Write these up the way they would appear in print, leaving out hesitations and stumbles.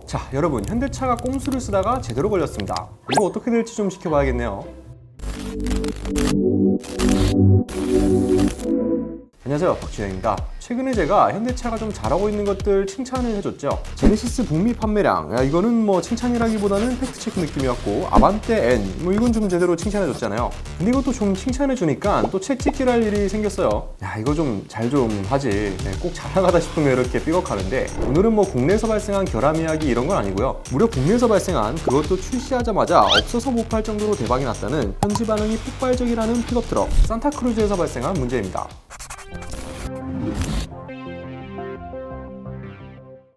자, 여러분, 현대차가 꼼수를 쓰다가 제대로 걸렸습니다. 이거 어떻게 될지 좀 지켜봐야겠네요. 안녕하세요, 박준영입니다. 최근에 제가 현대차가 좀 잘하고 있는 것들 칭찬을 해줬죠. 제네시스 북미 판매량, 이거는 뭐 칭찬이라기보다는 팩트체크 느낌이었고, 아반떼 N, 이건 좀 제대로 칭찬해줬잖아요. 근데 이것도 좀 칭찬해주니까 또 채찍질 할 일이 생겼어요. 이거 좀 잘 좀 하지. 꼭 잘 나가다 싶으면 이렇게 삐걱하는데, 오늘은 뭐 국내에서 발생한 결함 이야기 이런 건 아니고요. 무려 국내에서 발생한, 그것도 출시하자마자 없어서 못 팔 정도로 대박이 났다는 현지 반응이 폭발적이라는 픽업 트럭 산타크루즈에서 발생한 문제입니다.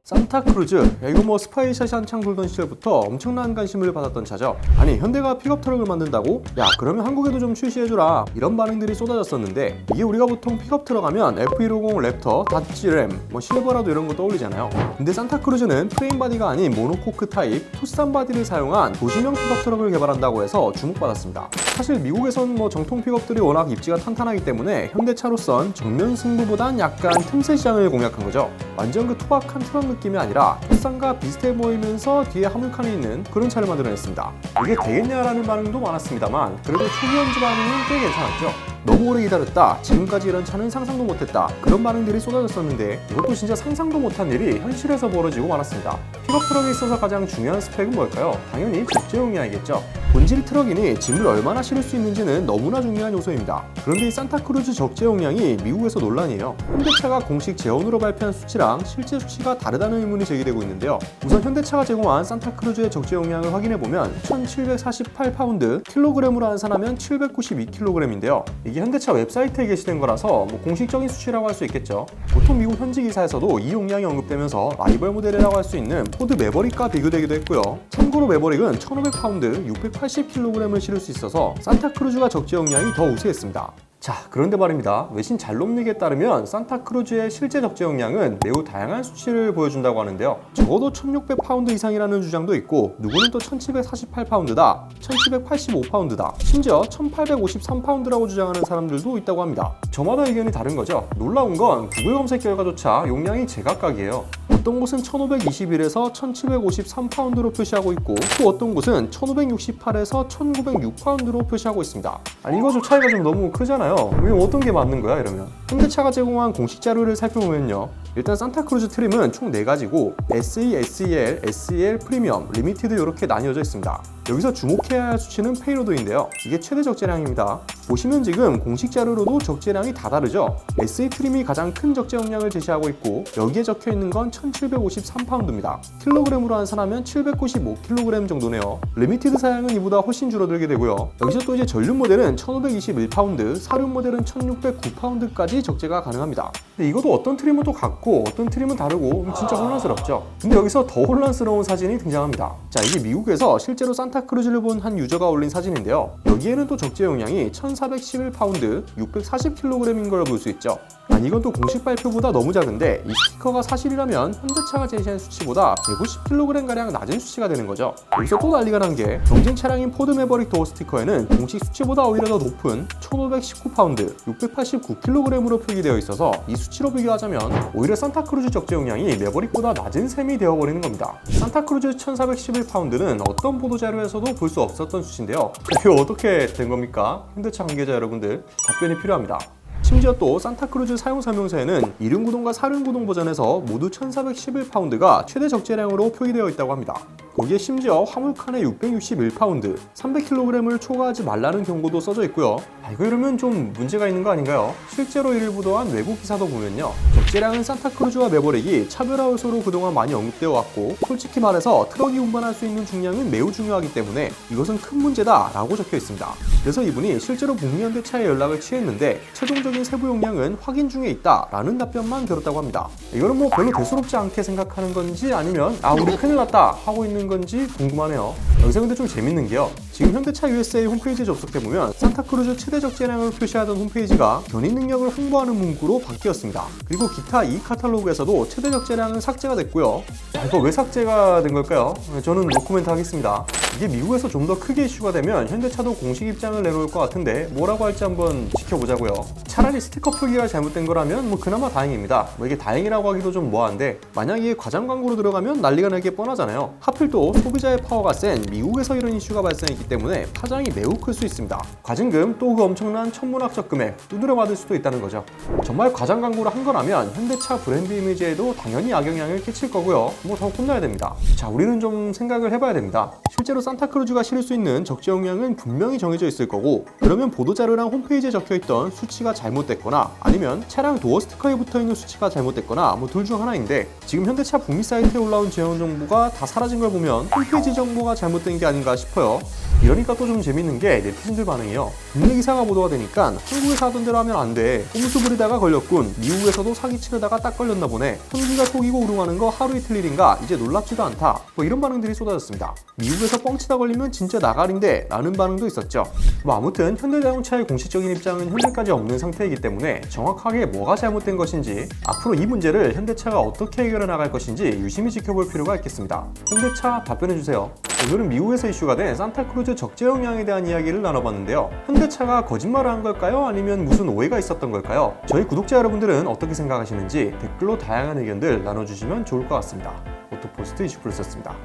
산타크루즈, 이거 뭐 스파이샷이 한창 돌던 시절부터 엄청난 관심을 받았던 차죠. 아니, 현대가 픽업 트럭을 만든다고? 그러면 한국에도 좀 출시해줘라, 이런 반응들이 쏟아졌었는데, 이게 우리가 보통 픽업 트럭 하면 F150 랩터, 다찌램, 실버라도 이런 거 떠올리잖아요. 근데 산타크루즈는 프레임 바디가 아닌 모노코크 타입 투싼 바디를 사용한 도시명 픽업 트럭을 개발한다고 해서 주목받았습니다. 사실 미국에선 정통 픽업들이 워낙 입지가 탄탄하기 때문에 현대차로선 정면 승부보단 약간 틈새 시장을 공략한 거죠. 완전 그 투박한 트럭 느낌이 아니라 투싼과 비슷해 보이면서 뒤에 화물칸이 있는 그런 차를 만들어냈습니다. 이게 되겠냐라는 반응도 많았습니다만, 그래도 초기 현지 반응은 꽤 괜찮았죠. 너무 오래 기다렸다, 지금까지 이런 차는 상상도 못했다, 그런 반응들이 쏟아졌었는데, 이것도 진짜 상상도 못한 일이 현실에서 벌어지고 말았습니다. 픽업 트럭에 있어서 가장 중요한 스펙은 뭘까요? 당연히 적재용량이겠죠. 본질 트럭이니 짐을 얼마나 실을 수 있는지는 너무나 중요한 요소입니다. 그런데 이 산타크루즈 적재용량이 미국에서 논란이에요. 현대차가 공식 재원으로 발표한 수치랑 실제 수치가 다르다는 의문이 제기되고 있는데요. 우선 현대차가 제공한 산타크루즈의 적재용량을 확인해보면 1748파운드, 킬로그램으로 환산하면 792kg인데요. 이게 현대차 웹사이트에 게시된 거라서 공식적인 수치라고 할 수 있겠죠. 보통 미국 현지 기사에서도 이 용량이 언급되면서 라이벌 모델이라고 할 수 있는 포드 매버릭과 비교되기도 했고요. 참고로 매버릭은 1500파운드, 680kg을 실을 수 있어서 산타크루즈가 적재용량이 더 우세했습니다. 자, 그런데 말입니다. 외신 잘롬닉에 따르면 산타크루즈의 실제 적재용량은 매우 다양한 수치를 보여준다고 하는데요. 적어도 1600파운드 이상이라는 주장도 있고, 누구는 또 1748파운드다, 1785파운드다, 심지어 1853파운드라고 주장하는 사람들도 있다고 합니다. 저마다 의견이 다른 거죠. 놀라운 건 구글 검색 결과조차 용량이 제각각이에요. 어떤 곳은 1521에서 1753파운드로 표시하고 있고, 또 어떤 곳은 1568에서 1906파운드로 표시하고 있습니다. 아니, 이거 좀 차이가 좀 너무 크잖아요. 어떤 게 맞는 거야, 이러면? 현대차가 제공한 공식 자료를 살펴보면요. 일단 산타크루즈 트림은 총 4가지고 SE, SEL, SEL, 프리미엄, 리미티드 이렇게 나뉘어져 있습니다. 여기서 주목해야 할 수치는 페이로드인데요. 이게 최대 적재량입니다. 보시면 지금 공식 자료로도 적재량이 다 다르죠. SE 트림이 가장 큰 적재용량을 제시하고 있고, 여기에 적혀있는 건 1753파운드입니다. 킬로그램으로 환산하면 795kg 정도네요. 리미티드 사양은 이보다 훨씬 줄어들게 되고요. 여기서 또 이제 전륜 모델은 1521파운드, 사륜 모델은 1609파운드까지 적재가 가능합니다. 근데 이것도 어떤 트림은 또 같고 어떤 트림은 다르고 진짜 혼란스럽죠. 근데 여기서 더 혼란스러운 사진이 등장합니다. 자, 이게 미국에서 실제로 산타크루즈를 본 한 유저가 올린 사진인데요. 여기에는 또 적재용량이 1411파운드, 640kg인 걸 볼 수 있죠. 아니, 이건 또 공식 발표보다 너무 작은데, 이 스티커가 사실이라면 현대차가 제시한 수치보다 150kg가량 낮은 수치가 되는 거죠. 여기서 또 난리가 난 게, 경쟁 차량인 포드 매버릭 도어 스티커에는 공식 수치보다 오히려 더 높은 1519파운드, 689kg으로 표기되어 있어서 이 수치로 비교하자면 오히려 산타크루즈 적재용량이 매버릭보다 낮은 셈이 되어버리는 겁니다. 산타크루즈 1411파운드는 어떤 보도자료에서도 볼 수 없었던 수치인데요. 이거 어떻게 된 겁니까? 현대차 관계자 여러분들, 답변이 필요합니다. 심지어 또 산타크루즈 사용 설명서에는 2륜구동과 4륜구동 버전에서 모두 1411파운드가 최대 적재량으로 표기되어 있다고 합니다. 거기에 심지어 화물칸에 661파운드, 300kg을 초과하지 말라는 경고도 써져 있고요. 이거 이러면 좀 문제가 있는 거 아닌가요? 실제로 이를 보도한 외국 기사도 보면요. 적재량은 산타크루즈와 매버릭이 차별화 요소로 그동안 많이 언급되어 왔고, 솔직히 말해서 트럭이 운반할 수 있는 중량은 매우 중요하기 때문에 이것은 큰 문제다 라고 적혀 있습니다. 그래서 이분이 실제로 북미 현대차에 연락을 취했는데 최종적인 세부 용량은 확인 중에 있다 라는 답변만 들었다고 합니다. 이거는 뭐 별로 대수롭지 않게 생각하는 건지, 아니면 우리 큰일 났다 하고 있는 건지 궁금하네요. 여기서 근데 좀 재밌는 게요, 지금 현대차 USA 홈페이지에 접속해보면 산타크루즈 최대 적재량을 표시하던 홈페이지가 견인 능력을 홍보하는 문구로 바뀌었습니다. 그리고 기타 이 카탈로그에서도 최대 적재량은 삭제가 됐고요. 이거 왜 삭제가 된 걸까요? 저는 노코멘트 하겠습니다. 이게 미국에서 좀 더 크게 이슈가 되면 현대차도 공식 입장을 내놓을 것 같은데 뭐라고 할지 한번 지켜보자고요. 차라리 스티커 표기가 잘못된 거라면 그나마 다행입니다. 이게 다행이라고 하기도 좀 뭐한데 만약 이게 과장 광고로 들어가면 난리가 나게 뻔하잖아요. 하필 또 소비자의 파워가 센 미국에서 이런 이슈가 발생했기 때문에 파장이 매우 클 수 있습니다. 과징금 또 그 엄청난 천문학적 금액 두드려 맞을 수도 있다는 거죠. 정말 과장 광고를 한 거라면 현대차 브랜드 이미지에도 당연히 악영향을 끼칠 거고요. 더 혼나야 됩니다. 자, 우리는 좀 생각을 해봐야 됩니다. 실제로 산타크루즈가 실을 수 있는 적재용량은 분명히 정해져 있을 거고, 그러면 보도자료랑 홈페이지에 적혀있던 수치가 잘못됐거나 아니면 차량 도어 스티커에 붙어있는 수치가 잘못됐거나 둘 중 하나인데, 지금 현대차 북미 사이트에 올라온 재원 정보가 다 사라진 걸 보면 홈페이지 정보가 잘못된 게 아닌가 싶어요. 이러니까 또 좀 재밌는 게 네티즌들 반응이에요. 국내 기사가 보도가 되니까 한국에서 하던 대로 하면 안 돼. 꼼수 부리다가 걸렸군. 미국에서도 사기치려다가 딱 걸렸나 보네. 현기가 속이고 우롱하는 거 하루 이틀 일인가? 이제 놀랍지도 않다. 이런 반응들이 쏟아졌습니다. 미국에서 뻥치다 걸리면 진짜 나가린데 라는 반응도 있었죠. 아무튼 현대자동차의 공식적인 입장은 현재까지 없는 상태이기 때문에 정확하게 뭐가 잘못된 것인지, 앞으로 이 문제를 현대차가 어떻게 해결해 나갈 것인지 유심히 지켜볼 필요가 있겠습니다. 현대차 답변해주세요. 오늘은 미국에서 이슈가 된 산타크루즈 적재용량에 대한 이야기를 나눠봤는데요. 현대차가 거짓말을 한 걸까요? 아니면 무슨 오해가 있었던 걸까요? 저희 구독자 여러분들은 어떻게 생각하시는지 댓글로 다양한 의견들 나눠주시면 좋을 것 같습니다. 오토포스트 20%였습니다.